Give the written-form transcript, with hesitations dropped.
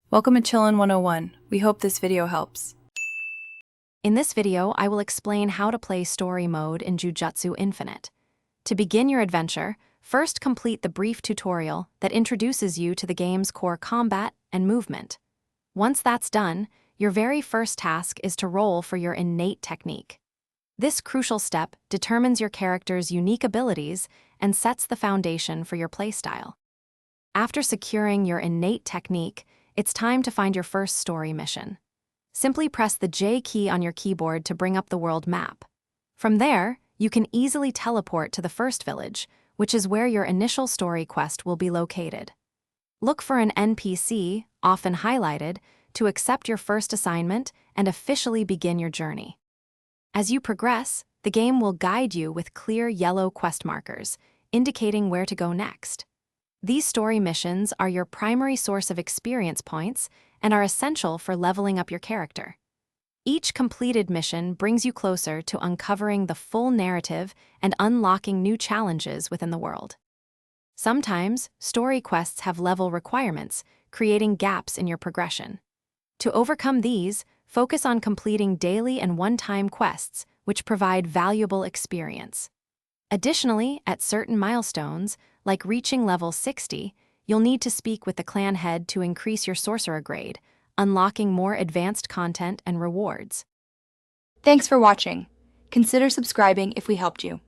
Welcome to Chillin' 101. We hope this video helps. In this video, I will explain how to play story mode in Jujutsu Infinite. To begin your adventure, first complete the brief tutorial that introduces you to the game's core combat and movement. Once that's done, your very first task is to roll for your innate technique. This crucial step determines your character's unique abilities and sets the foundation for your playstyle. After securing your innate technique, it's time to find your first story mission. Simply press the J key on your keyboard to bring up the world map. From there, you can easily teleport to the first village, which is where your initial story quest will be located. Look for an NPC, often highlighted, to accept your first assignment and officially begin your journey. As you progress, the game will guide you with clear yellow quest markers, indicating where to go next. These story missions are your primary source of experience points and are essential for leveling up your character. Each completed mission brings you closer to uncovering the full narrative and unlocking new challenges within the world. Sometimes, story quests have level requirements, creating gaps in your progression. To overcome these, focus on completing daily and one-time quests, which provide valuable experience. Additionally, at certain milestones, like reaching level 60, you'll need to speak with the clan head to increase your sorcerer grade, unlocking more advanced content and rewards. Thanks for watching. Consider subscribing if we helped you.